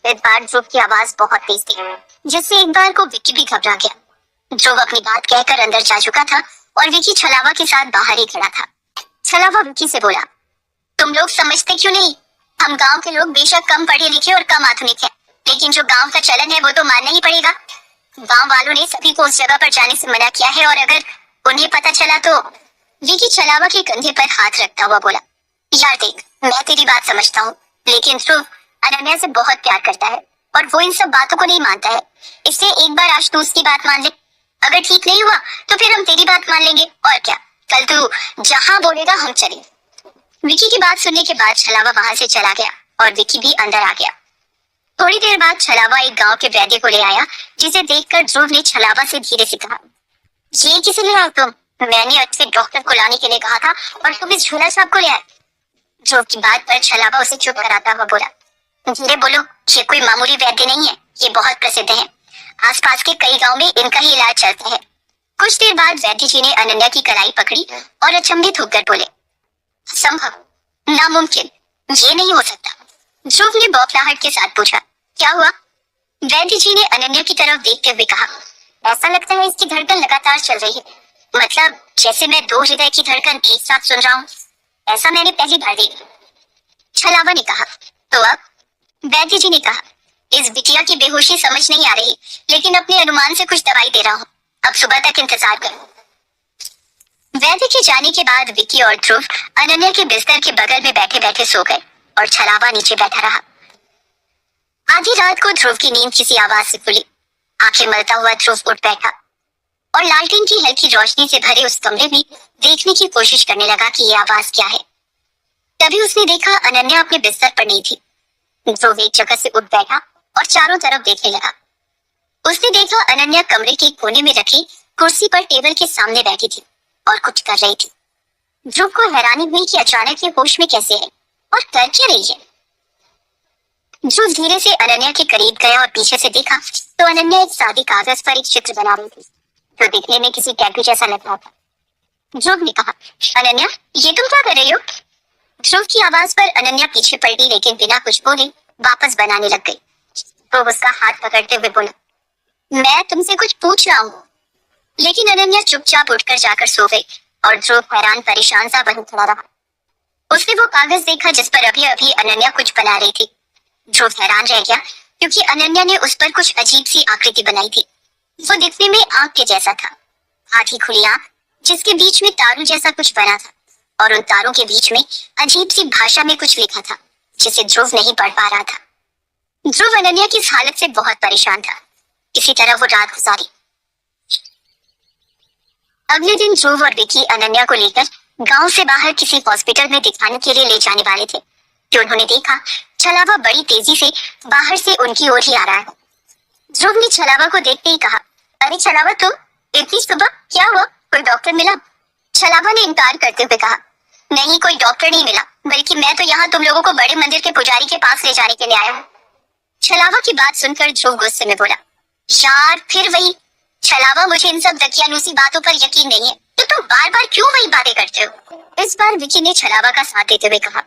इस बार ध्रुव की आवाज बहुत तेज थी, जिससे एक बार को विक्की भी घबरा गया। ध्रुव अपनी बात कहकर अंदर जा चुका था और विक्की छलावा के साथ बाहर ही खड़ा था। छलावा विक्की से बोला, तुम लोग समझते क्यों नहीं? हम गांव के लोग बेशक कम पढ़े लिखे और कम आधुनिक हैं, लेकिन जो गांव का चलन है वो तो मानना ही पड़ेगा। गांव वालों ने सभी को उस जगह पर जाने से मना किया है और अगर उन्हें पता चला तो। विकी छलावा के कंधे पर हाथ रखता हुआ बोला, यार देख मैं तेरी बात समझता हूँ, लेकिन ध्रुव अनन्या से बहुत प्यार करता है और वो इन सब बातों को नहीं मानता है। इसलिए एक बार आज तू उसकी बात मान ले, अगर ठीक नहीं हुआ तो फिर हम तेरी बात मान लेंगे, और क्या, कल तू जहां बोलेगा हम चलेंगे। विकी की बात सुनने के बाद छलावा वहां से चला गया और विकी भी अंदर आ गया। थोड़ी देर बाद छलावा एक गांव के वैद्य को ले आया, जिसे देखकर ध्रुव ने छलावा से धीरे से कहा, ये किसे ले आए तुम? मैंने अच्छे डॉक्टर को लाने के लिए कहा था और तुम इस झूला साहब को ले आए। ध्रुव की बात पर छलावा उसे चुप कराता हुआ बोला, धीरे बोलो, ये कोई मामूली वैद्य नहीं है, ये बहुत प्रसिद्ध है। आसपास के कई गांव में इनका ही इलाज चलता है। कुछ देर बाद वैद्य जी ने अनन्या की कलाई पकड़ी और अचंभित होकर बोले, संभव, नामुमकिन, ये नहीं हो सकता। ध्रुव ने बौखलाहट के साथ पूछा, क्या हुआ? वैद्य जी ने अनन्या की तरफ देखते हुए कहा, ऐसा लगता है इसकी धड़कन लगातार चल रही है, मतलब जैसे मैं दो हृदय की धड़कन एक साथ सुन रहा हूँ। ऐसा मैंने पहली बार देखा। छलावा ने कहा, तो अब? वैद्य जी ने कहा, इस बिटिया की बेहोशी समझ नहीं आ रही, लेकिन अपने अनुमान से कुछ दवाई दे रहा हूँ, अब सुबह तक इंतजार करो। वैद्य के जाने के बाद विकी और ध्रुव अनन्या के बिस्तर के बगल में बैठे बैठे सो गए और छलावा नीचे बैठा रहा। आधी रात को ध्रुव की नींद किसी आवाज से खुली। आंखें मलता हुआ ध्रुव उठ बैठा और लालटेन की हल्की रोशनी से भरे उस कमरे में देखने की कोशिश करने लगा कि ये आवाज क्या है। तभी उसने देखा अनन्या अपने बिस्तर पर नहीं थी। ध्रुव एक जगह से उठ बैठा और चारों तरफ देखने लगा। उसने देखा अनन्या कमरे के कोने में रखी कुर्सी पर टेबल के सामने बैठी थी और कुछ कर रही थी। ध्रुव को हैरानी हुई कि अचानक ये होश में कैसे है और कर क्या रही है। ध्रुव धीरे से अनन्या के करीब गया और पीछे से देखा तो अनन्या एक सादी कागज पर एक चित्र बना रही थी, जो दिखने में किसी टैटू जैसा लग रहा था। ध्रुव ने कहा, अनन्या, ये तुम क्या कर रही हो? ध्रुव की आवाज पर अनन्या पीछे पलटी, लेकिन बिना कुछ बोले वापस बनाने लग गई। ध्रुव उसका हाथ पकड़ते हुए बोला, मैं तुमसे कुछ पूछ रहा हूँ। लेकिन अनन्या चुपचाप उठकर जाकर सो गई और ध्रुव हैरान परेशान सा वहीं खड़ा रहा। उसने वो कागज देखा जिस पर अभी अभी अनन्या कुछ बना रही थी। ध्रुव हैरान रह गया क्योंकि अनन्या ने उस पर कुछ अजीब सी आकृति बनाई थी। वो दिखने में आंख के जैसा था, आधी खुली आंख जिसके बीच में तारों जैसा कुछ बना था, और उन तारों के बीच में अजीब सी भाषा में कुछ लिखा था जिसे ध्रुव नहीं पढ़ पा रहा था। ध्रुव अनन्या की इस हालत से बहुत परेशान था। इसी तरह वो रात गुजारी। अगले दिन ध्रुव और विकी अनन्या को लेकर गांव से बाहर किसी हॉस्पिटल में दिखाने के लिए ले जाने वाले थे कि उन्होंने देखा छलावा बड़ी तेजी से बाहर से उनकी ओर ही आ रहा है। ध्रुव ने छलावा को देखते ही कहा, अरे छलावा, तुम इतनी सुबह, क्या हुआ, कोई डॉक्टर मिला? छलावा ने इनकार करते हुए कहा, नहीं, कोई डॉक्टर नहीं मिला, बल्कि मैं तो यहाँ तुम लोगों को बड़े मंदिर के पुजारी के पास ले जाने के लिए आया हूँ। छलावा की बात सुनकर ध्रुव गुस्से में बोला, यार फिर वही। छलावा, मुझे इन सब दकियानूसी बातों पर यकीन नहीं है, तो तुम बार बार क्यों वही बातें करते हो? इस बार विकी ने छलावा का साथ देते हुए कहा,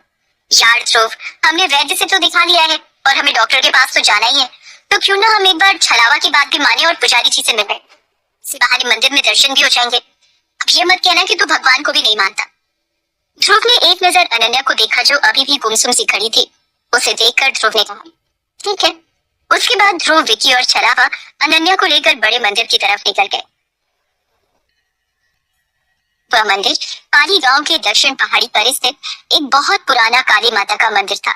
यार ध्रुव, हमने वैद्य से तो दिखा लिया है और हमें डॉक्टर के पास तो जाना ही है, तो क्यों ना हम एक बार छलावा की बात भी माने और पुजारी जी से मिले। इसी बहाने मंदिर में दर्शन भी हो जाएंगे। अब ये मत कहना कि तू भगवान को भी नहीं मानता। ध्रुव ने एक नजर अनन्या को देखा जो अभी भी गुमसुम सी खड़ी थी। उसे देखकर ध्रुव ने कहा, ठीक है। उसके बाद ध्रुव, विकी और छलावा अनन्या को लेकर बड़े मंदिर की तरफ निकल गए। वह मंदिर पाली गांव के दक्षिण पहाड़ी पर स्थित एक बहुत पुराना काली माता का मंदिर था।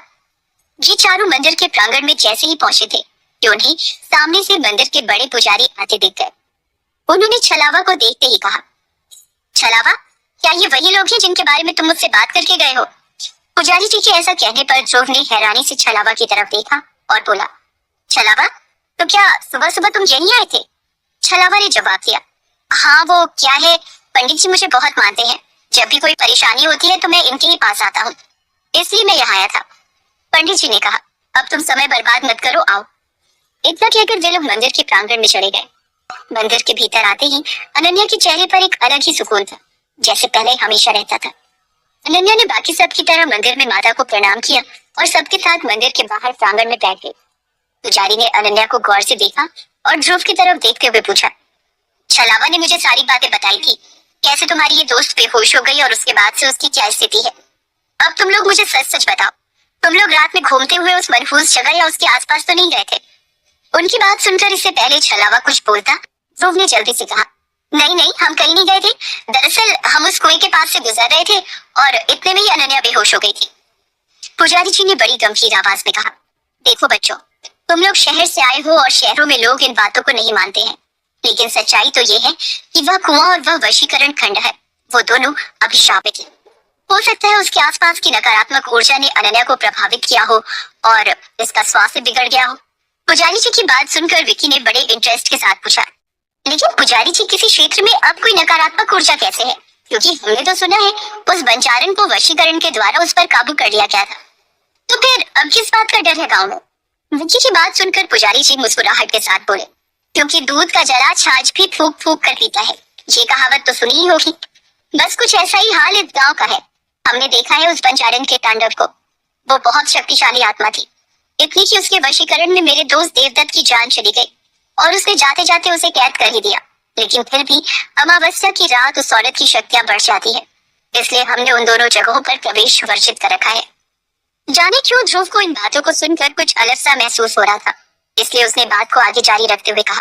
ये चारों मंदिर के प्रांगण में जैसे ही पहुंचे थे कि उन्हें सामने से मंदिर के बड़े पुजारी आते दिख गए। उन्होंने छलावा को देखते ही कहा, छलावा, क्या ये वही लोग हैं जिनके बारे में तुम मुझसे बात करके गए हो? पुजारी जी के ऐसा कहने पर ध्रुव ने हैरानी से छलावा की तरफ देखा और बोला, छलावा, तो क्या सुबह सुबह तुम यहीं आए थे? छलावा ने जवाब दिया, हाँ, वो क्या है, पंडित जी मुझे बहुत मानते हैं। जब भी कोई परेशानी होती है तो मैं इनके ही पास आता हूँ, इसलिए मैं यहाँ आया था। पंडित जी ने कहा, अब तुम समय बर्बाद मत करो, आओ। इतना कहकर वे लोग मंदिर के प्रांगण में चले गए। मंदिर के भीतर आते ही अनन्या के चेहरे पर एक अलग ही सुकून था, जैसे पहले हमेशा रहता था। अनन्या ने बाकी सब की तरह मंदिर में माता को प्रणाम किया और सबके साथ मंदिर के बाहर प्रांगण में बैठ गई। पुजारी ने अनन्या को गौर से देखा और ध्रुव की तरफ देखते हुए पूछा, छलावा ने मुझे सारी बातें बताई थी, कैसे तुम्हारी ये दोस्त बेहोश हो गई और उसके बाद से उसकी क्या स्थिति है। अब तुम लोग मुझे सच सच बताओ, तुम लोग रात में घूमते हुए उस मनहूस जगह या उसके आसपास तो नहीं गए थे? उनकी बात सुनकर इससे पहले छलावा कुछ बोलता, ध्रुव ने जल्दी से कहा, नहीं नहीं, हम कहीं नहीं गए थे। दरअसल हम उस कुएं के पास से गुजर रहे थे और इतने में ही अनन्या बेहोश हो गई थी। पुजारी जी ने बड़ी गंभीर आवाज में कहा, देखो बच्चों, तुम लोग शहर से आए हो और शहरों में लोग इन बातों को नहीं मानते हैं, लेकिन सच्चाई तो ये है कि वह कुआं और वह वशीकरण खंड है, वो दोनों अभिशापित हैं। हो सकता है उसके आसपास की नकारात्मक ऊर्जा ने अनन्या को प्रभावित किया हो और इसका स्वास्थ्य बिगड़ गया हो। पुजारी जी की बात सुनकर विकी ने बड़े इंटरेस्ट के साथ पूछा, लेकिन पुजारी जी किसी क्षेत्र में अब कोई नकारात्मक ऊर्जा कैसे है? क्योंकि हमने तो सुना है उस बंजारन को वशीकरण के द्वारा उस पर काबू कर लिया गया था। तो फिर अब किस बात का डर है गाँव में? विकी की बात सुनकर पुजारी जी मुस्कुराहट के साथ बोले, क्योंकि दूध का जरा छाछ भी फूक फूक कर पीता है। ये कहावत तो सुनी ही होगी। बस कुछ ऐसा ही हाल इस गांव का है। हमने देखा है उस बंजारन के तांडव को। वो बहुत शक्तिशाली आत्मा थी, इतनी कि उसके वशीकरण में मेरे दोस्त देवदत्त की जान चली गई और उसने जाते जाते उसे कैद कर ही दिया। लेकिन फिर भी अमावस्या की रात उस औरत की शक्तियां बढ़ जाती है, इसलिए हमने उन दोनों जगहों पर प्रवेश वर्जित कर रखा है। जाने क्यों ध्रुव को इन बातों को सुनकर कुछ अलग सा महसूस हो रहा था, इसलिए उसने बात को आगे जारी रखते हुए कहा,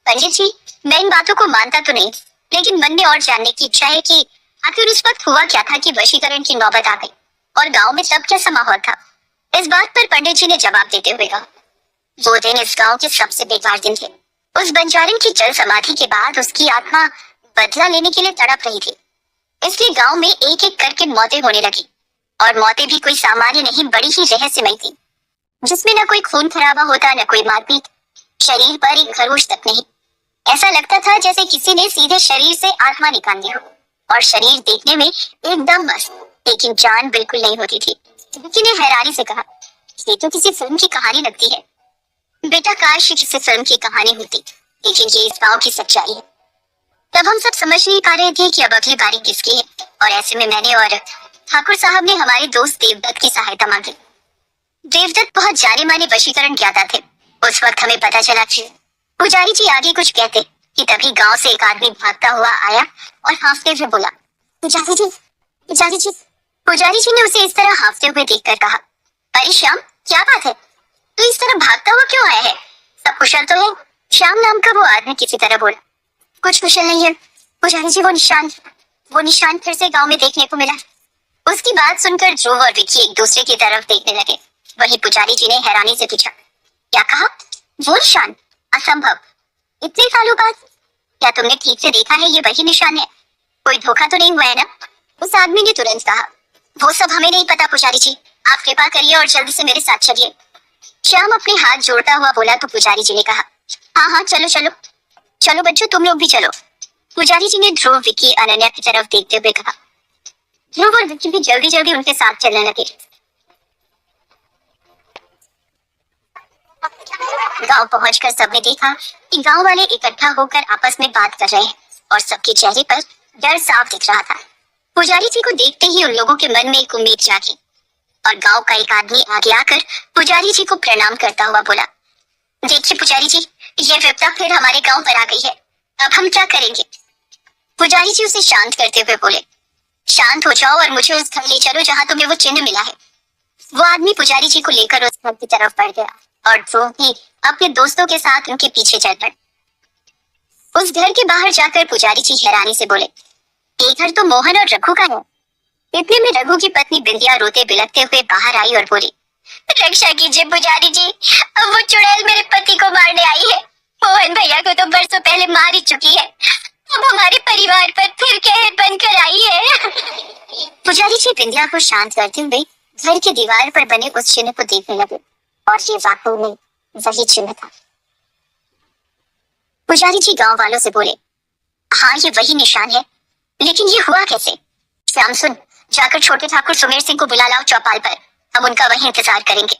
पंडित जी, मैं इन बातों को मानता तो नहीं, लेकिन मन में और जानने की इच्छा है कि आखिर उस वक्त हुआ क्या था कि वशीकरण की नौबत आ गई और गांव में तब कैसा माहौल था। इस बात पर पंडित जी ने जवाब देते हुए कहा, वो दिन इस गांव के सबसे बेकार दिन थे। उस बंजारन की जल समाधि के बाद उसकी आत्मा बदला लेने के लिए तड़प रही थी, इसलिए गांव में एक एक करके मौतें होने लगी। और मौतें भी कोई सामान्य नहीं, बड़ी ही रहस्यमयी थी, जिसमें न कोई खून खराबा होता, न कोई मारपीट, शरीर पर एक खरोच तक नहीं। ऐसा लगता था जैसे किसी ने सीधे शरीर से आत्मा निकाल दी हो, और शरीर देखने में एकदम मस्त, लेकिन जान बिल्कुल नहीं होती थी। विकी ने हैरानी से कहा, ये तो किसी फिल्म की कहानी लगती है। बेटा, काश किसी फिल्म की कहानी होती, लेकिन ये इस गांव की सच्चाई है। तब हम सब समझ नहीं पा रहे थे कि अब अगली बारी किसकी है, और ऐसे में मैंने और ठाकुर साहब ने हमारे दोस्त देवदत्त की सहायता मांगी। देवदत्त बहुत जाने माने वशीकरण ज्ञाता थे। उस वक्त हमें पता चला कि पुजारी जी आगे कुछ कहते कि तभी गांव से एक आदमी भागता हुआ आया और हांफते हुए बोला, पुजारी जी, पुजारी जी। पुजारी जी ने उसे इस तरह हांफते हुए देखकर कहा, अरे श्याम, क्या बात है? तू इस तरह भागता हुआ क्यों आया है? सब कुशल तो है? श्याम नाम का वो आदमी किसी तरह बोला, कुछ कुशल नहीं है पुजारी जी, वो निशान फिर से गांव में देखने को मिला। उसकी बात सुनकर ध्रुव और विकी एक दूसरे की तरफ देखने लगे। वही पुजारी जी ने हैरानी से पूछा, क्या कहा? वो निशान? असंभव, इतने सालों बाद? क्या तुमने ठीक से देखा है ये वही निशान है? कोई धोखा तो नहीं हुआ है ना? उस आदमी ने तुरंत कहा, वो सब हमें नहीं पता पुजारी जी, आप कृपा करिए और जल्दी से मेरे साथ चलिए। श्याम अपने हाथ जोड़ता हुआ बोला तो पुजारी जी ने कहा, हाँ हाँ चलो चलो चलो बच्चों, तुम लोग भी चलो। पुजारी जी ने ध्रुव, विकी, अनन्या की तरफ देखते हुए कहा। ध्रुव और विकी भी जल्दी जल्दी उनके साथ चलने लगे। गांव पहुंचकर सबने देखा कि गांव वाले इकट्ठा होकर आपस में बात कर रहे हैं और सबके चेहरे पर डर साफ दिख रहा था। पुजारी जी को देखते ही उन लोगों के मन में एक उम्मीद जागी और गांव का एक आदमी आगे आकर पुजारी जी को प्रणाम करता हुआ बोला, देखिए पुजारी जी, ये विपदा फिर हमारे गांव पर आ गई है, अब हम क्या करेंगे? पुजारी जी उसे शांत करते हुए बोले, शांत हो जाओ और मुझे उस घर ले चलो जहाँ तुम्हें वो चिन्ह मिला है। वो आदमी पुजारी जी को लेकर उस घर की तरफ बढ़ गया और ध्रुव भी अपने दोस्तों के साथ उनके पीछे चल पड़े। उस घर के बाहर जाकर पुजारी जी हैरानी से बोले, ये घर तो मोहन और रघु का है। इतने में रघु की पत्नी बिंदिया रोते बिलखते हुए बाहर आई और बोली, रक्षा कीजिए पुजारी जी, अब वो चुड़ैल मेरे पति को मारने आई है। मोहन भैया को तो बरसों पहले मार ही चुकी है, अब हमारे परिवार पर फिर कहर बनकर आई है। पुजारी जी बिंदिया को शांत करते हुए घर की दीवार पर बने उस चिन्ह को देखने लगे और ये वाकई में वही चिन्ह था। पुजारी जी गांव वालों से बोले, हाँ ये वही निशान है, लेकिन ये हुआ कैसे? श्याम सुन, जाकर छोटे ठाकुर सुमेर सिंह को बुला लाओ चौपाल पर, हम उनका वहीं इंतजार करेंगे।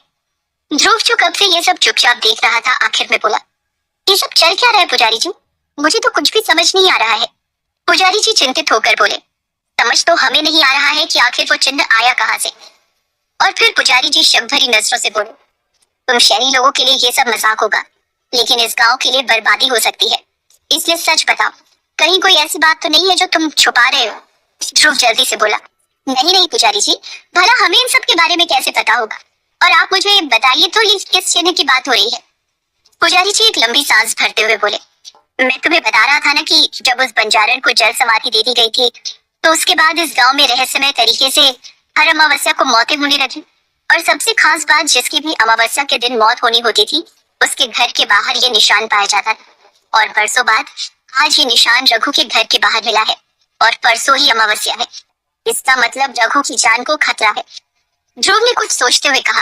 ध्रुव जो कब से ये सब चुपचाप देख रहा था आखिर में बोला, ये सब चल क्या रहा है पुजारी जी? मुझे तो कुछ भी समझ नहीं आ रहा है। पुजारी जी चिंतित होकर बोले, समझ तो हमें नहीं आ रहा है कि आखिर वो चिन्ह आया कहाँ से। और फिर पुजारी जी शक भरी नजरों से बोले, तुम शहरी लोगों के लिए ये सब मजाक होगा, लेकिन इस गांव के लिए बर्बादी हो सकती है, इसलिए सच बताओ, कहीं कोई ऐसी बात तो नहीं है जो तुम छुपा रहे हो? ध्रुव जल्दी से बोला, नहीं नहीं पुजारी जी, भला हमें इन सब के बारे में कैसे पता होगा, और आप मुझे बताइए तो ये किस चिन्ह की बात हो रही है? पुजारी जी एक लंबी सांस भरते हुए बोले, मैं तुम्हें बता रहा था ना कि जब उस बंजारन को जल समाधि दे दी गई थी तो उसके बाद इस गांव में रहस्यमय तरीके से हर अमावस्या को मौतें होने लगी। और सबसे खास बात, जिसकी भी अमावस्या के दिन मौत होनी होती थी, उसके घर के बाहर ये निशान पाया जाता था। और बरसों बाद आज ये निशान रघु के घर के बाहर मिला है और परसों ही अमावस्या है। इसका मतलब रघु की जान को खतरा है। ध्रुव ने कुछ सोचते हुए कहा,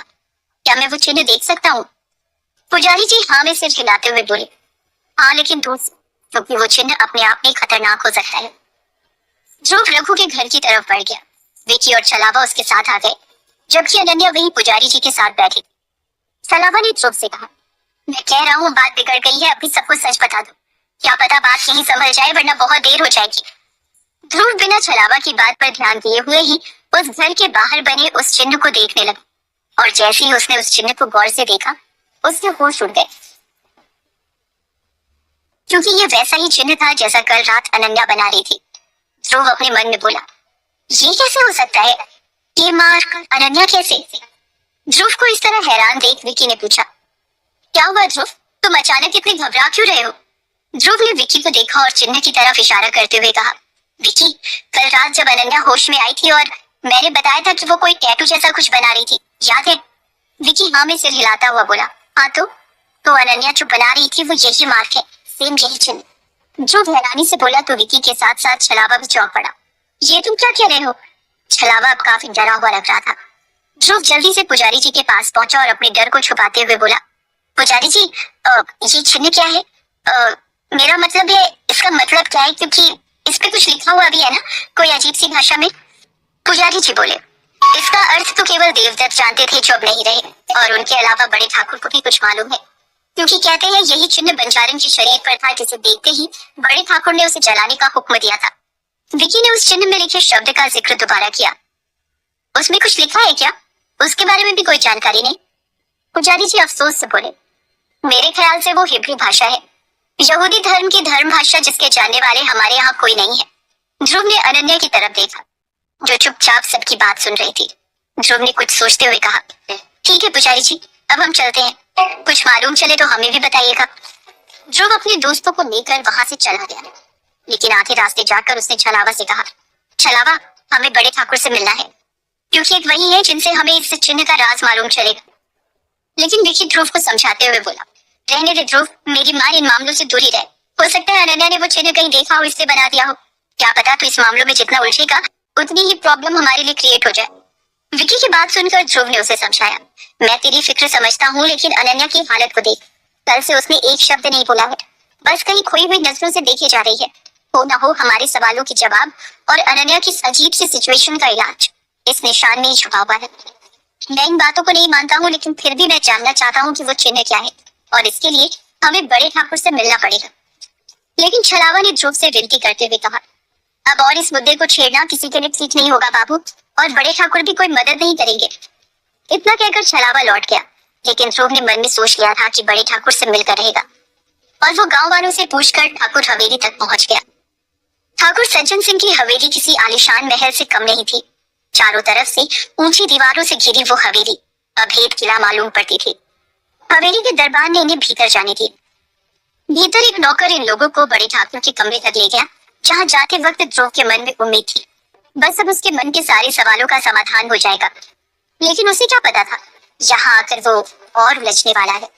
क्या मैं वो चिन्ह देख सकता हूँ? पुजारी जी हाँ में सिर हिलाते हुए बोले, हाँ लेकिन दूर से, क्योंकि वो चिन्ह अपने आप में खतरनाक हो सकता है। ध्रुव रघु के घर की तरफ बढ़ गया। विकी और छलावा उसके साथ आ गए, जबकि अनन्या वहीं पुजारी जी के साथ बैठी। छलावा ने ध्रुव से कहा, मैं कह रहा हूँ बात बिगड़ गई है, अभी सबको सच बता दो। क्या पता बात यहीं संभल जाए, वरना बहुत देर हो जाएगी। ध्रुव बिना छलावा की बात पर ध्यान दिए हुए ही उस घर के बाहर बने उस चिन्ह को देखने लगा। और जैसे ही उसने उस चिन्ह को गौर से देखा, उसके होश उड़ गए, क्योंकि ये वैसा ही चिन्ह था जैसा कल रात अनन्या बना रही थी। ध्रुव अपने मन में बोला, ये कैसे हो सकता है? ये मार अनन्या कैसे? ध्रुव को इस तरह हैरान देख विकी ने पूछा, क्या हुआ ध्रुव, तुम अचानक इतने घबरा क्यों रहे हो? ध्रुव ने विकी को देखा और चिन्ह की तरफ इशारा करते हुए कहा, विकी, कल रात जब अनन्या होश में आई थी और मैंने बताया था कि वो कोई टैटू जैसा कुछ बना रही थी, याद है? विकी हाँ में सिर हिलाता हुआ बोला, हाँ तो अनन्या जो बना रही थी वो यही मार्क है, सेम यही चिन्ह। ध्रुव हैरानी से बोला तो विकी के साथ साथ छलावा भी चौंक पड़ा। ये तुम क्या कह रहे हो? छलावा अब काफी डरा हुआ लग रहा था। ध्रुव जल्दी से पुजारी जी के पास पहुंचा और अपने डर को छुपाते हुए बोला, पुजारी जी, ये चिन्ह क्या है? मेरा मतलब है, इसका मतलब क्या है? क्योंकि इस पे कुछ लिखा हुआ भी है ना, कोई अजीब सी भाषा में। पुजारी जी बोले, इसका अर्थ तो केवल देवदत्त जानते थे जो अब नहीं रहे, और उनके अलावा बड़े ठाकुर को भी कुछ मालूम है, क्योंकि कहते हैं यही चिन्ह बंजारन के शरीर पर था, जिसे देखते ही बड़े ठाकुर ने उसे जलाने का हुक्म दिया था। विकी ने उस चिन्ह में लिखे शब्द का जिक्र दोबारा किया। उसमें कुछ लिखा है क्या? उसके बारे में भी कोई जानकारी नहीं। पुजारी जी अफसोस से बोले, मेरे ख्याल से वो हिब्रू भाषा है, यहूदी धर्म की धर्म भाषा, जिसके जानने वाले हमारे यहाँ कोई नहीं है। ध्रुव ने अनन्या की तरफ देखा, जो चुपचाप सबकी बात सुन रही थी। ध्रुव ने कुछ सोचते हुए कहा, ठीक है पुजारी जी, अब हम चलते हैं, कुछ मालूम चले तो हमें भी बताइएगा। ध्रुव अपने दोस्तों को लेकर वहां से चला गया, लेकिन आधे रास्ते जाकर उसने छलावा से कहा, छलावा, हमें बड़े ठाकुर से मिलना है, क्योंकि एक वही है जिनसे हमें इस चिन्ह का राज मालूम चलेगा। लेकिन विकी ध्रुव को समझाते हुए बोला, रहने दे ध्रुव, मेरी माँ इन मामलों से दूर ही रहे। हो सकता है अनन्या ने वो चिन्ह कहीं देखा हो, इससे बना दिया हो, क्या पता। तो इस मामलों में जितना उलझेगा उतनी ही प्रॉब्लम हमारे लिए क्रिएट हो जाए। विकी की बात सुनकर ध्रुव ने उसे समझाया, मैं तेरी फिक्र समझता हूँ, लेकिन अनन्या की हालत को देख, कल से उसने एक शब्द नहीं बोला है, बस कहीं खोई हुई नजरों से देखी जा रही है। हो ना हो हमारे सवालों के जवाब और अनन्या की अजीब सी सिचुएशन का इलाज इस निशान में ही छुपा हुआ है। मैं इन बातों को नहीं मानता हूँ, लेकिन फिर भी मैं जानना चाहता हूँ कि वो चिन्ह क्या है, और इसके लिए हमें बड़े ठाकुर से मिलना पड़ेगा। लेकिन छलावा ने ध्रुव से विनती करते हुए कहा, अब और इस मुद्दे को छेड़ना किसी के लिए ठीक नहीं होगा बाबू, और बड़े ठाकुर भी कोई मदद नहीं करेंगे। इतना कहकर छलावा लौट गया, लेकिन ध्रुव ने मन में सोच लिया था कि बड़े ठाकुर से मिलकर रहेगा, और वो गांव वालों से पूछकर ठाकुर हवेली तक पहुंच गया। ठाकुर सज्जन सिंह की हवेली किसी आलीशान महल से कम नहीं थी। चारों तरफ से ऊंची दीवारों से घिरी वो हवेली अभेद किला मालूम पड़ती थी। हवेली के दरबार ने इन्हें भीतर जाने दी। भीतर एक नौकर इन लोगों को बड़े ठाकुर के कमरे तक ले गया, जहां जाते वक्त ध्रुव के मन में उम्मीद थी, बस अब उसके मन के सारे सवालों का समाधान हो जाएगा। लेकिन उसे क्या पता था, यहाँ आकर वो और उलझने वाला है।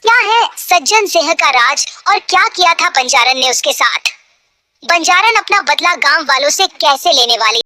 क्या है सज्जन सिंह का राज, और क्या किया था बंजारन ने उसके साथ? बंजारन अपना बदला गांव वालों से कैसे लेने वाली